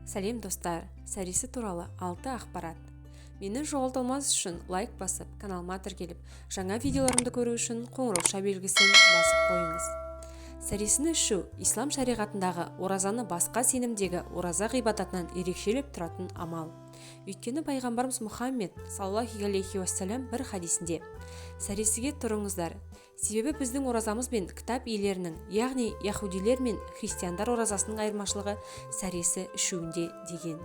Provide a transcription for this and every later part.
Сәлем достар, сәресі туралы 6 ақпарат. Мені жоғалтылмас үшін лайк басып, каналыма тіркеліп, жаңа видеоларымды көру үшін қоңырауша белгісін басып қойыңыз. Сәресіні ішу ислам шариғатындағы оразаны басқа сенімдегі ораза ғибадатынан ерекшелеп тұратын амал. Өйткені пайғамбарымыз Мұхаммед саллаллаху алейхи уассалам бір хадисінде: сәресіге тұрыңыздар, себебі біздің оразамыз бен кітап иелерінің, яғни яһудилер мен христиандар оразасының айырмашылығы сәресі ішуінде деген.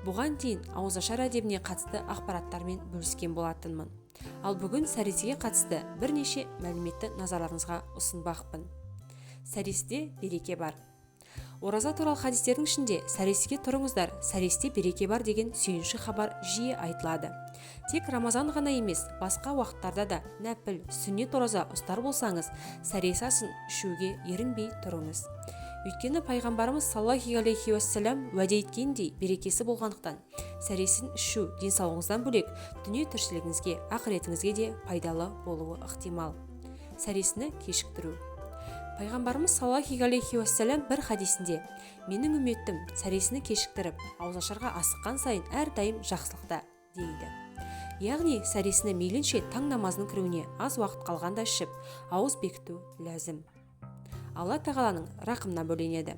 Бұған дейін ауызашар әдебіне қатысты ақпараттармен бөліскен болатынмын. Ал бүгін сәресіге қатысты бірнеше мәліметті назарларыңызға ұсынбақпын. Сәресіде береке бар. Ораза туралы хадистердің ішінде сәресіге тұрыңыздар, сәресіде береке бар деген сүйінші хабар жиі айтылады. Тек Рамазан ғана емес, басқа уақыттарда да нәпіл, сүннет ораза ұстар болсаңыз, сәресі асын ішуге ерінбей тұрыңыз. Өйткені пайғамбарымыз саллаллаху алейхи уассалам уәде еткендей берекесі болғандықтан, сәресін ішу денсаулығыңыздан бөлек дүние тіршілігіңізге, ақыретіңізге де пайдалы болуы ықтимал. Сәресіні кешіктіру. Пайғамбарымыз саллаллаху алейхи уассалам бір хадисінде: менің үмметім сәресіні кешіктіріп, ауызашарға асыққан сайын әрдайым жақсылықта дейді. Яғни сәресіні мейлінше таң намазының кіруіне аз уақыт қалғанда ішіп, ауыз бекіту ләзім. Алла тағаланың рақымына бөленеді.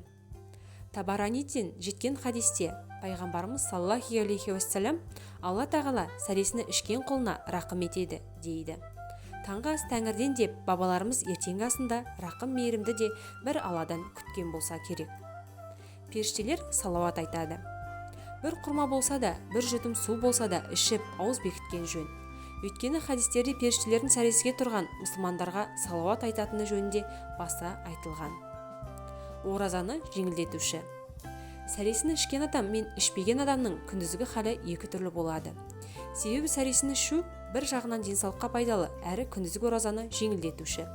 Табараниден жеткен хадисте пайғамбарымыз саллаллаху алейхи уассалам: Алла тағала сәресіні ішкен құлына рақым етеді дейді. Таңғы ас тәңірден деп бабаларымыз ертеңгі асында рақым мейірімді де бір Алладан күткен болса керек. Періштелер салауат айтады. Бір құрма болса да, бір жұтым су болса да ішіп, ауыз бекіткен жөн. Өйткені хадистерде періштелердің сәресіге тұрған мұсылмандарға салауат айтатыны жөнінде баса айтылған. Оразаны жеңілдетуші. Сәресіні ішкен адам мен ішпеген адамның күндізгі халі екі түрлі болады. Себебі сәресіні ішу бір жағынан денсаулыққа пайдалы, әрі күндізгі оразаны жеңілдетуші.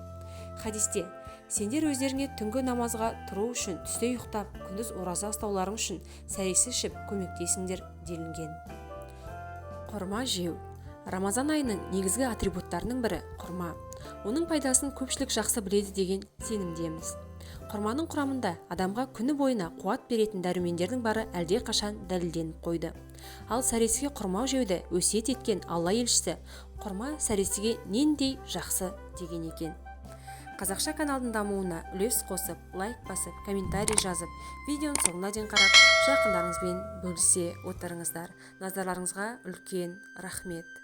Хадисте: сендер өздеріңе түнгі намазға тұру үшін, түсте ұйықтап, күндіз ораза ұстауларың үшін сәресі ішіп көмектесіңдер делінген. Құрма жеу. Рамазан айының негізгі атрибуттарының бірі құрма. Оның пайдасын көпшілік жақсы біледі деген сенімдеміз. Құрманың құрамында адамға күні бойына қуат беретін дәрумендердің бары әлде қашан дәлелденіп қойды. Ал сәресіге құрма жеуді өсиет еткен Алла елшісі құрма сәресіге нендей жақсы деген екен. Қазақша каналдың дамуына үлес қосып, лайк басып, комментарий жазып, видеоның соңына дейін қарап, жақындарыңызбен бөлісе отырыңыздар. Назарларыңызға үлкен рахмет.